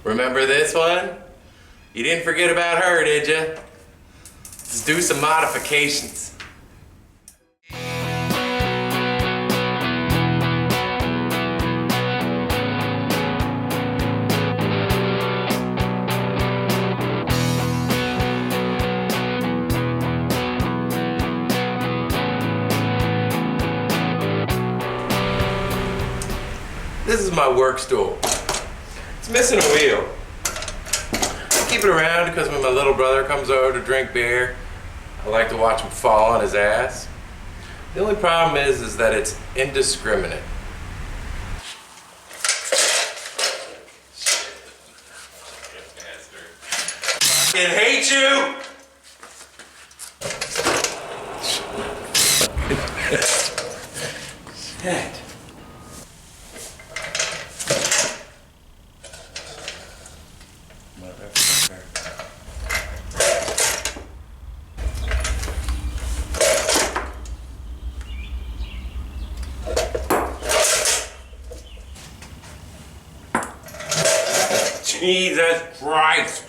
Remember this one? You didn't forget about her, did you? Let's do some modifications. This is my work stool. It's missing a wheel. I keep it around because when my little brother comes over to drink beer, I like to watch him fall on his ass. The only problem is that it's indiscriminate. I fucking hate you! Shit. Jesus Christ!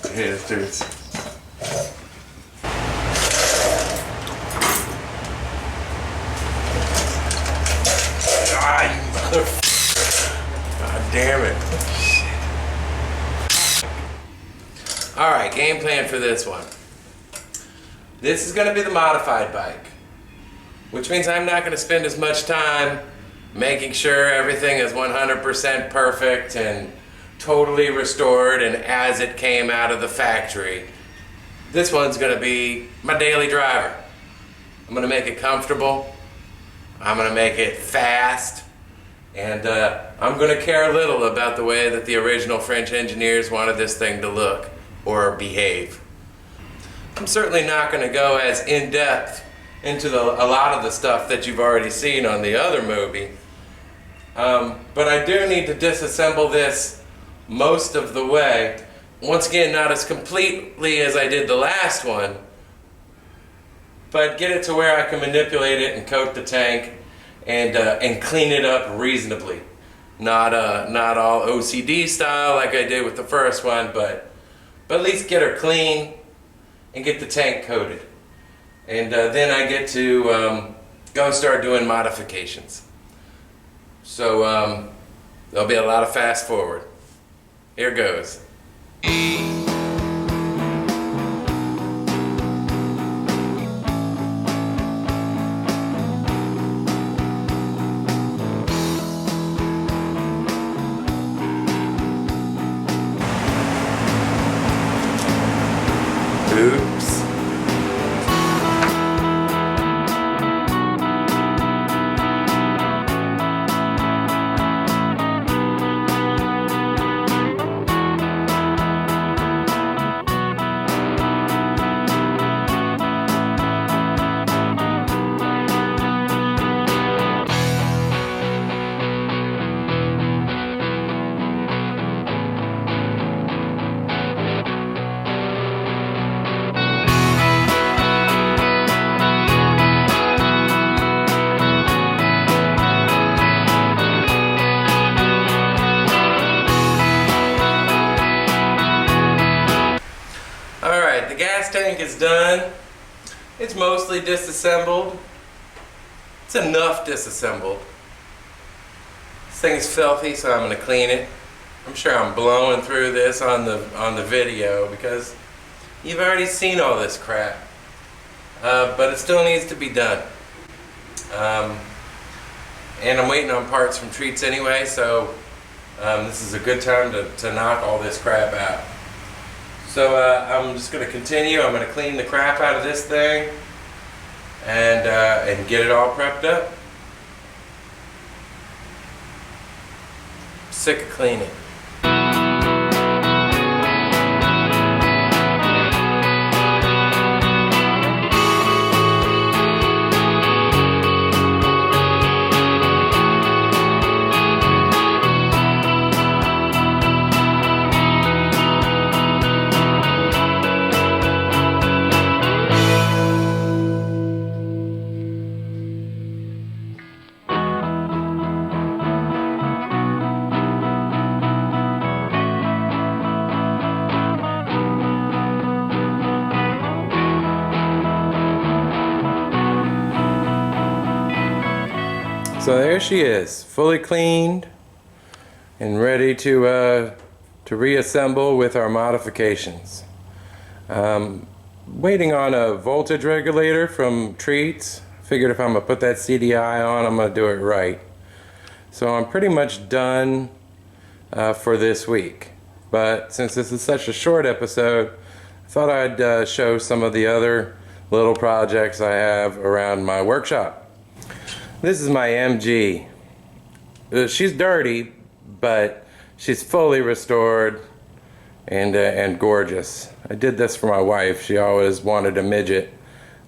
Bastards. Ah, you motherfucker. God damn it. Shit. Alright, game plan for this one. This is going to be the modified bike, which means I'm not going to spend as much time making sure everything is 100% perfect and totally restored and as it came out of the factory. This one's going to be my daily driver. I'm going to make it comfortable. I'm going to make it fast. And I'm going to care little about the way that the original French engineers wanted this thing to look or behave. I'm certainly not going to go as in-depth into a lot of the stuff that you've already seen on the other movie. But I do need to disassemble this most of the way. Once again, not as completely as I did the last one, but get it to where I can manipulate it and coat the tank and clean it up reasonably. Not all OCD style like I did with the first one, but at least get her clean and get the tank coated. And then I get to go and start doing modifications. So there'll be a lot of fast forward. Here goes. Oops. The gas tank is done. It's mostly disassembled. It's enough disassembled. This thing is filthy, so I'm going to clean it. I'm sure I'm blowing through this on the video because you've already seen all this crap. But it still needs to be done. And I'm waiting on parts from Treats anyway, so this is a good time to knock all this crap out. So I'm just going to continue. I'm going to clean the crap out of this thing and get it all prepped up. I'm sick of cleaning. So there she is, fully cleaned and ready to reassemble with our modifications. Waiting on a voltage regulator from Treats. Figured if I'm gonna put that CDI on, I'm gonna do it right. So I'm pretty much done for this week. But since this is such a short episode, I thought I'd show some of the other little projects I have around my workshop. This is my MG. She's dirty, but she's fully restored and gorgeous. I did this for my wife. She always wanted a midget,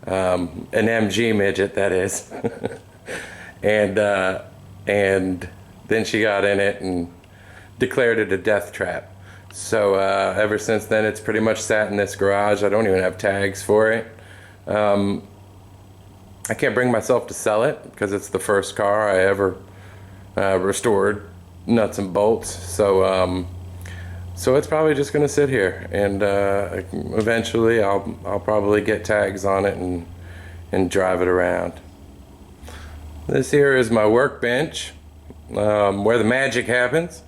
an MG midget, that is. and then she got in it and declared it a death trap. So ever since then, it's pretty much sat in this garage. I don't even have tags for it. I can't bring myself to sell it because it's the first car I ever restored nuts and bolts. So it's probably just going to sit here, and eventually I'll probably get tags on it and drive it around. This here is my workbench, where the magic happens.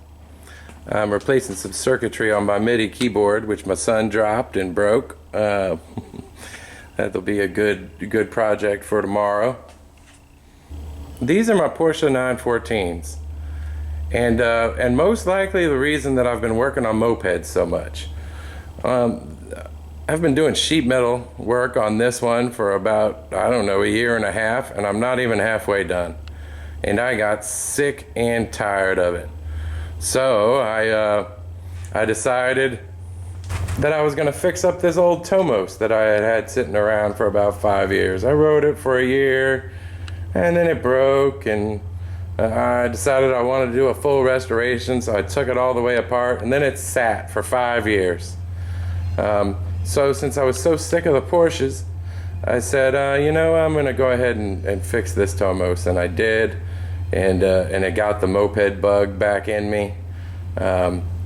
I'm replacing some circuitry on my MIDI keyboard, which my son dropped and broke. That'll be a good project for tomorrow. These are my Porsche 914s, and most likely the reason that I've been working on mopeds so much. I've been doing sheet metal work on this one for about, I don't know, a year and a half, and I'm not even halfway done. And I got sick and tired of it. So I decided that I was going to fix up this old Tomos that I had sitting around for about 5 years. I rode it for a year, and then it broke, and I decided I wanted to do a full restoration, so I took it all the way apart, and then it sat for 5 years. So since I was so sick of the Porsches, I said, you know, I'm going to go ahead and fix this Tomos, and I did, and it got the moped bug back in me.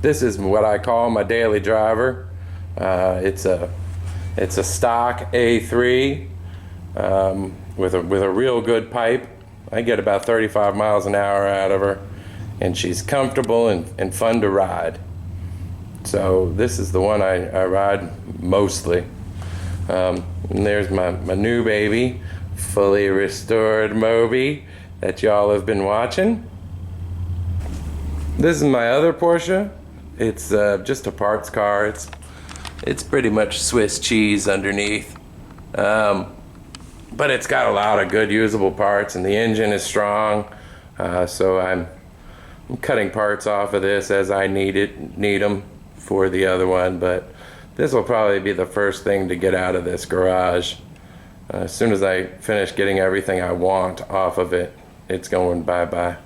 This is what I call my daily driver. It's a stock A3 with a real good pipe. I get about 35 miles an hour out of her, and she's comfortable and fun to ride. So this is the one I ride mostly. And there's my new baby, fully restored Moby, that y'all have been watching. This is my other Porsche. It's just a parts car. It's pretty much Swiss cheese underneath. But it's got a lot of good usable parts, and the engine is strong. So I'm cutting parts off of this as I need them for the other one. But this will probably be the first thing to get out of this garage. As soon as I finish getting everything I want off of it, it's going bye-bye.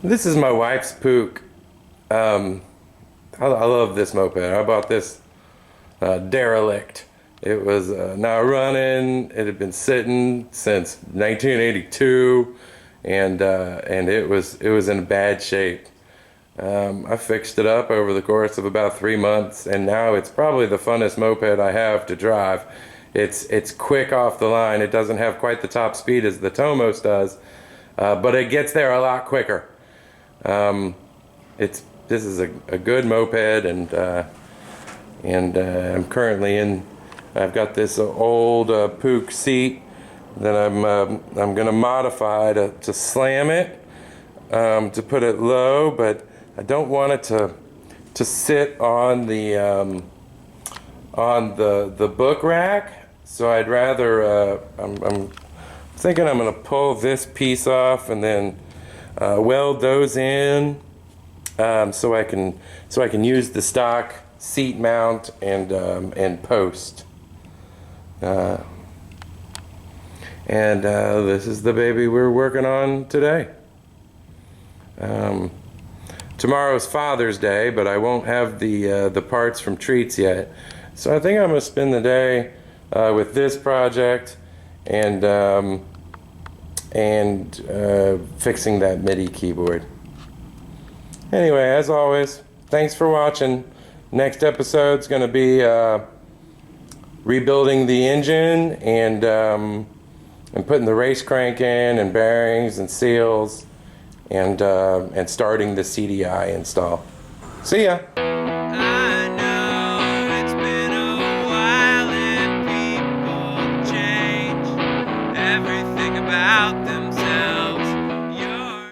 This is my wife's Pook. I love this moped. I bought this derelict. It was not running. It had been sitting since 1982, and it was in bad shape. I fixed it up over the course of about 3 months, and now it's probably the funnest moped I have to drive. It's quick off the line. It doesn't have quite the top speed as the Tomos does, but it gets there a lot quicker. This is a good moped, and I'm currently in. I've got this old Pook seat that I'm gonna modify to slam it, to put it low, but I don't want it to sit on the book rack. So I'd rather I'm thinking I'm gonna pull this piece off and then weld those in, so I can use the stock seat mount and post. This is the baby we're working on today. Tomorrow's Father's Day, but I won't have the parts from Treats yet. So I think I'm gonna spend the day with this project and fixing that MIDI keyboard. Anyway, as always, thanks for watching. Next episode's gonna be rebuilding the engine and and putting the race crank in and bearings and seals and starting the CDI install. See ya!